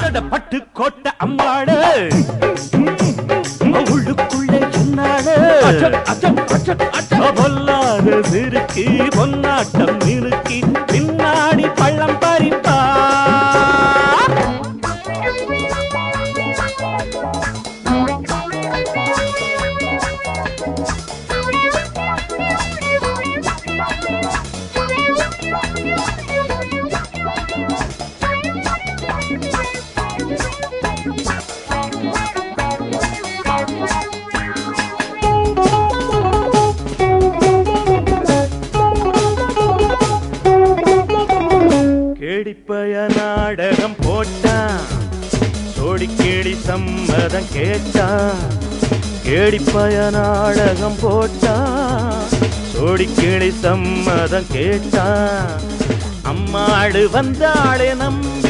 பட்டு கோட்டை அம்மாடு உள்ளுக்குள்ள என்னாடு பொல்லாத சிறுக்கி பொன்னாட்டம் நிறுக்கி பின்னாடி பள்ளம் பறிப்பா கேடிப்பய நாடகம் போட்டான் சோடி கேடி சம்மதம் கேட்டான் கேடிப்பய நாடகம் போட்டான் சோடி கேடி சம்மதம் கேட்டான் அம்மாடு வந்தாளே நம்ம